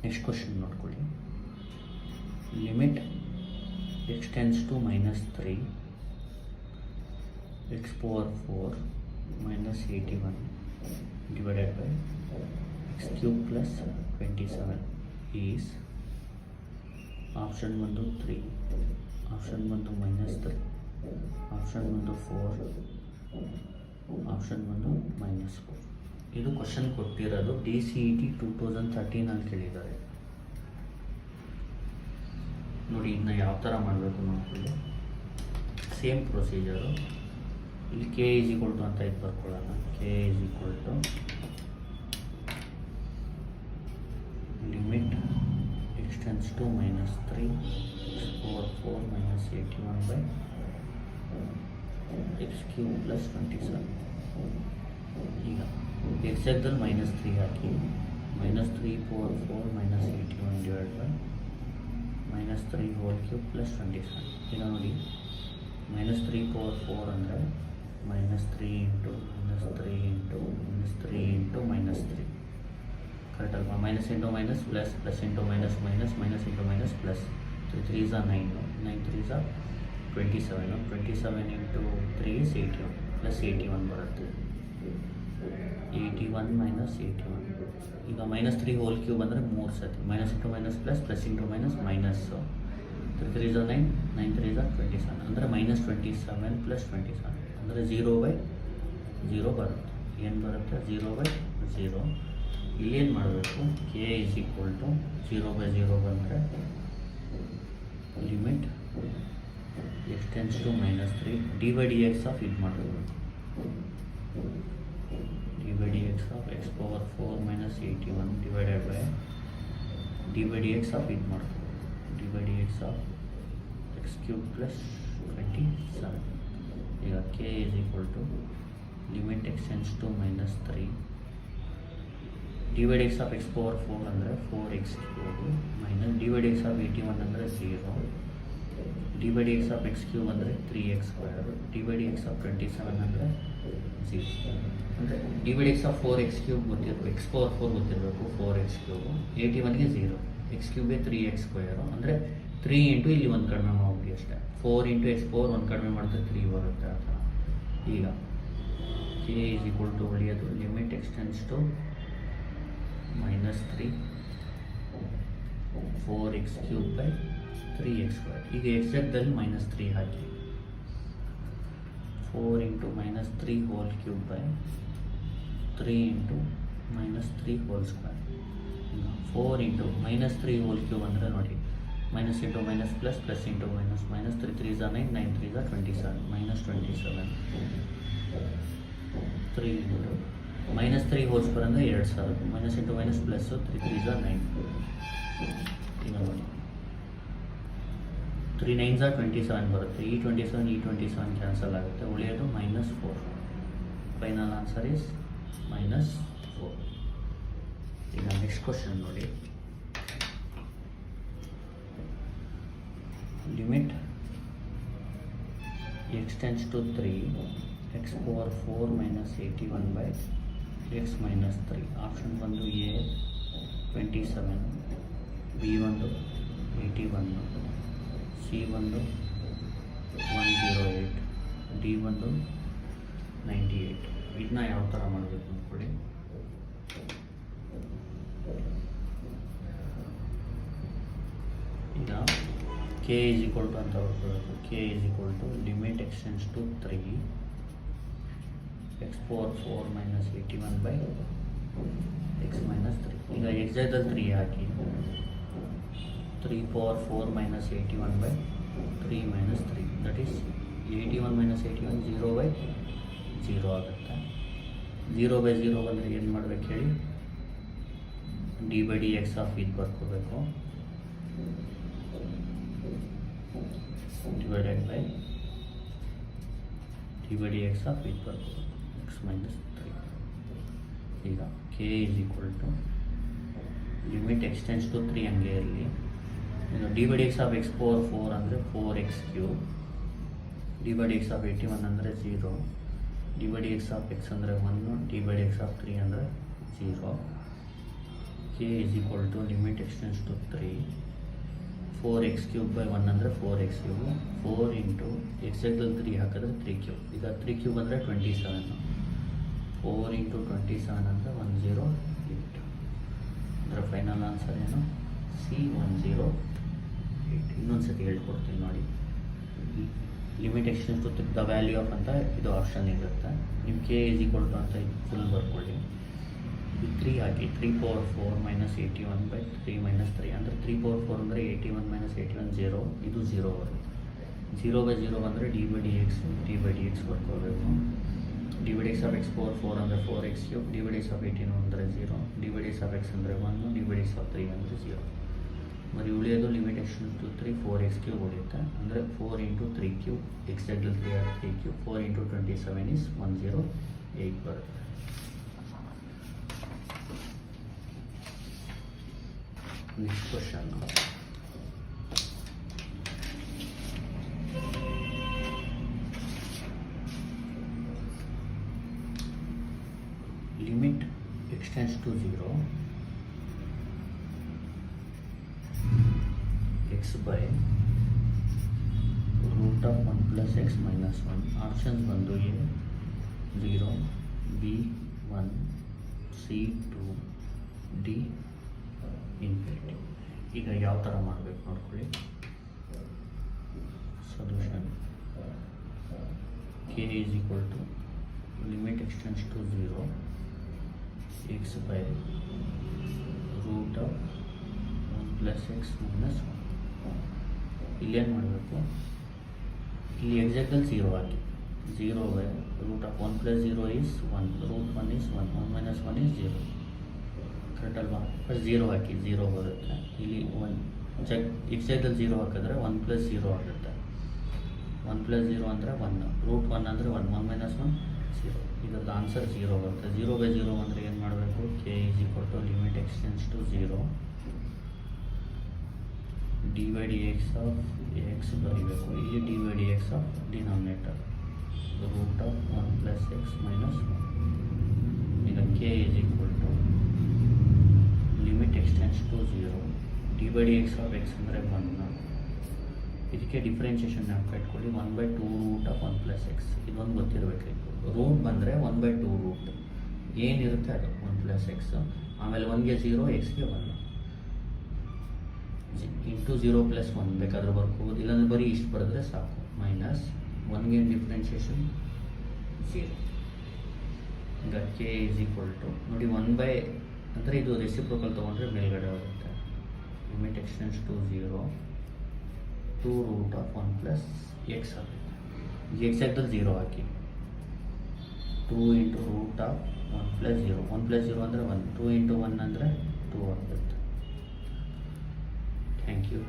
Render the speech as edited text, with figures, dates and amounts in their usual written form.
Next question ನೋಡ್ಕೊಳ್ಳಿ. Limit x tends to -3 x power 4 -81 divided by x cube plus 27 is option ಬಂದು 3, option ಬಂದು -3, option ಬಂದು 4, option ಬಂದು -4. ಇದು ಕ್ವಶನ್ ಕೊಟ್ಟಿರೋದು DCET 2013 ಅಲ್ಲಿ ಕೇಳಿದ್ದಾರೆ. ನೋಡಿ ಇದನ್ನ ಯಾವ ಥರ ಮಾಡಬೇಕು ನೋಡ್ಕೊಳ್ಳಿ. Same procedure. ಇಲ್ಲಿ k = ಅಂತ ಇದು ಬರ್ಕೊಳ್ಳೋಣ. k = limit x tends to -3 x power 4 -81 by x cube plus 27. ಈಗ ಎಕ್ಸಾಕ್ಟಲ್ಲಿ -3 ಹಾಕಿ -3 power 4 -81 divided by -3 whole cube plus 27. ಈಗ ನೋಡಿ -3 ಪವರ್ 4 ಅಂದರೆ -3 ಇಂಟು -3 ಇಂಟು -3 ಇಂಟು -3 ಕರೆಕ್ಟ್ ಅಲ್ವಾ? Minus into minus plus, plus into minus minus, minus into minus plus. 3 3s are 9, 9 3s are 27, 27 into 3 is 81 plus 81 ಬರುತ್ತೆ. 81 minus 81. ಈಗ -3 whole cube ಅಂದರೆ 3 ಸತಿ minus into minus plus, plus into minus minus. 3 3s are 9, 9 3s are 27 ಅಂದರೆ -27 plus 27 ಅಂದರೆ 0/0 ಬರುತ್ತೆ. ಏನು ಬರುತ್ತೆ? 0/0. ಇಲ್ಲೇನು ಮಾಡಬೇಕು? k = 0/0 ಬಂದರೆ limit x tends to -3 d/dx of ಇದು ಮಾಡಬೇಕು. d/dx of x power 4 -81 divided by d/dx of ಇದು ಮಾಡಬೇಕು. d/dx of x cube plus 27. ಈಗ k = limit x tends to -3 d/dx of x power 4 ಅಂದರೆ 4x cube minus d/dx of 81 ಅಂದರೆ 0, d/dx of x cube ಅಂದರೆ 3x², d/dx of 27 ಅಂದರೆ 0. ಅಂದರೆ d/dx of 4x cube ಗೊತ್ತಿರಬೇಕು, x power 4 ಗೊತ್ತಿರಬೇಕು, 4x cube. 81ಗೆ 0, x ಕ್ಯೂಬ್ಗೆ 3x² ಅಂದರೆ 3 into ಇಲ್ಲಿ ಒಂದು ಕಡಿಮೆ ಮಾಡ್ಬಿಡಿ ಅಷ್ಟೇ. 4 ಇಂಟು x ಪವರ್ 1 ಕಡಿಮೆ ಮಾಡಿದ್ರೆ 3 ಬರುತ್ತೆ ಆ ಥರ. ಈಗ k = ಉಳಿಯೋದು limit x tends to -3 4x³ by 3x². ಈಗ ಎಕ್ಸಾಕ್ಟಲ್ಲಿ -3 ಹಾಕಿ 4 into -3 whole cube by 3 into -3 whole square. ಈಗ 4 ಇಂಟು -3 ಹೋಲ್ ಕ್ಯೂಬ್ ಅಂದರೆ ನೋಡಿ minus into minus plus, plus into minus minus. 3 3s are 9, 9 3s are 27 -27. 3 into -3 whole square ಅಂದರೆ 2000, minus into minus plus. 3 3s are 9. ಈಗ ನೋಡಿ 3 9s are 27 ಬರುತ್ತೆ. ಈ 27 cancel ಆಗುತ್ತೆ, ಉಳಿಯೋದು -4. Final answer is -4. ಈಗ ನೆಕ್ಸ್ಟ್ ಕ್ವಶನ್ ನೋಡಿ. Limit x tends to 3 x power 4 -81 by x -3. Option ಬಂದು A 27, B ಬಂದು 81, C ಬಂದು 108, D ಬಂದು 98. ಇದನ್ನ ಯಾವ ಥರ ಮಾಡಬೇಕು ಅಂದ್ಕೊಳ್ಳಿ. ಈಗ k = ಅಂತ ಬರ್ಕೊಳ್ಬೇಕು. k = limit x tends to 3 x power 4 -81 by x -3. ಈಗ ಎಕ್ಸಾಕ್ಟಲ್ಲಿ 3 ಹಾಕಿ 3 ಪವರ್ 4 -81 ಬೈ 3 -3 ದಟ್ ಈಸ್ 81 -81 0/0 ಆಗುತ್ತೆ. 0/0 ಬಂದರೆ ಏನು ಮಾಡಬೇಕು ಹೇಳಿ? d/dx ಆಫ್ ಇದು ಬರ್ಕೋಬೇಕು ಡಿವೈಡೆಡ್ ಬೈ d/dx ಆಫ್ ಇದು ಬರ್ಕೋಬೇಕು x -3. ಈಗ k = limit x tends to 3 ಹಂಗೆ ಇರಲಿ. ಈಗ d/dx ಆಫ್ x ಪವರ್ 4 ಅಂದರೆ 4x³ d/dx ಆಫ್ 81 ಅಂದರೆ 0, d/dx ಆಫ್ x ಅಂದರೆ 1, d/dx ಆಫ್ 3 ಅಂದರೆ 0. K is equal to limit x tends to 3 4x cube by 1 ಅಂದರೆ 4x ಕ್ಯೂಬು 4 ಇಂಟು ಎಕ್ಸಾಕ್ಟಲ್ಲಿ 3 ಹಾಕಿದ್ರೆ 3 ಕ್ಯೂಬ್. ಈಗ 3 ಕ್ಯೂಬ್ ಅಂದರೆ 27 4 ಇಂಟು 27 ಅಂದರೆ 108 ಅಂದರೆ ಫೈನಲ್ ಆನ್ಸರ್ ಏನು C108. ಇನ್ನೊಂದು ಸತಿ ಹೇಳ್ಕೊಡ್ತೀನಿ ನೋಡಿ. Limit x tends to the value of ಅಂತ ಇದು ಆಪ್ಷನ್ ಇರುತ್ತೆ. ನೀವು ಕೆ ಇಸ್ ಈಕ್ವಲ್ ಟು ಅಂತ ಫುಲ್ ಬರ್ಕೊಳ್ಳಿ. 3 ಹಾಕಿ 3 power 4 minus 81 by 3 minus 3 ಅಂದರೆ 3 power 4 ಅಂದರೆ 81 minus 81 0, ಇದು 0 ಬರುತ್ತೆ. 0 by 0 ಅಂದರೆ ಡಿ ಬೈ ಡಿ ಎಕ್ಸ್ ಬರ್ಕೋಬೇಕು. D by d x of x power 4 ಅಂದರೆ 4x cube, d by d x of 81 ಅಂದರೆ 0, d by d x of x ಅಂದರೆ 1, d by d x of 3 ಅಂದರೆ 0. మరి ಉಳಿಯೋದು limit x tends to 3 4x cube ಉಳಿಯುತ್ತೆ. ಅಂದರೆ 4 into 3 cube exactly 3 cube 4 into 27 is 108 ಬರುತ್ತೆ. Next question. Limit x tends to 0 x by root of 1 plus x minus 1. Options ಬಂದು A 0, B 1, C 2, D infinity. ಈಗ ಯಾವ ಥರ ಮಾಡಬೇಕು ನೋಡ್ಕೊಳ್ಳಿ. Solution K is equal to limit extends to 0 x by root of 1 plus x minus 1. ಇಲ್ಲೇನು ಮಾಡಬೇಕು, ಇಲ್ಲಿ exactly 0 ಹಾಕಿ 0 by root of 1 plus 0 is 1, root 1 is 1, 1 minus 1 is 0. Correct ಅಲ್ವಾ? ಫಸ್ಟ್ 0 ಹಾಕಿ 0 ಬರುತ್ತೆ. ಇಲ್ಲಿ 1 ಎಕ್ಸಾಕ್ಟಲ್ಲಿ 0 ಹಾಕಿದ್ರೆ 1 ಪ್ಲಸ್ 0 ಆಗುತ್ತೆ. 1 ಪ್ಲಸ್ 0 ಅಂದರೆ 1, ರೂಟ್ 1 ಅಂದರೆ 1, 1 ಮೈನಸ್ 1 0. ಇದರದ್ದು ಆನ್ಸರ್ 0 ಬರುತ್ತೆ. 0 ಬೈ 0 ಅಂದರೆ ಏನು ಮಾಡಬೇಕು, k is equal to limit x tends to 0 d by d x of x ಬರೀಬೇಕು. ಇಲ್ಲಿ d by d x of denominator root of 1 plus x minus 1. ಈಗ k is equal to limit x tends to 0 d by d x of x ಅಂದರೆ 1. ಇದಕ್ಕೆ differentiation ಜ್ಞಾಪಕ ಇಟ್ಕೊಳ್ಳಿ. 1/2 root of 1 plus X ಇದೊಂದು ಗೊತ್ತಿರಬೇಕು. Root ಬಂದರೆ 1/2 ರೂಟ್ ಏನಿರುತ್ತೆ ಅದು 1 ಪ್ಲಸ್ ಎಕ್ಸ್, ಆಮೇಲೆ 1ಗೆ 0 ಎಕ್ಸ್ಗೆ 1 ಇಂಟು 0 ಪ್ಲಸ್ 1 ಬೇಕಾದ್ರೆ ಬರ್ಕೋಬೋದು, ಇಲ್ಲಾಂದರೆ ಬರೀ ಇಷ್ಟು ಬರೆದ್ರೆ ಸಾಕು. ಮೈನಸ್ 1ಗೆ ಡಿಫ್ರೆನ್ಷಿಯೇಷನ್ 0. ಈಗ ಕೆ ಇಸ್ ಈಕ್ವಲ್ ಟು ನೋಡಿ 1 ಅಂದರೆ ಇದು ರೆಸಿಪ್ರೋಕಲ್ ತೊಗೊಂಡ್ರೆ ಮೇಲ್ಗಡೆ ಹೋಗುತ್ತೆ. Limit x tends to 0 2 root of 1 plus x ಆಗುತ್ತೆ. ಈಗ ಎಕ್ಸಾಕ್ಟಲ್ಲಿ 0 ಹಾಕಿ 2 into root of 1 plus 0, 1 plus 0 ಅಂದರೆ 1, 2 ಇಂಟು 1 ಅಂದರೆ 2 ಆಗುತ್ತೆ. Thank you.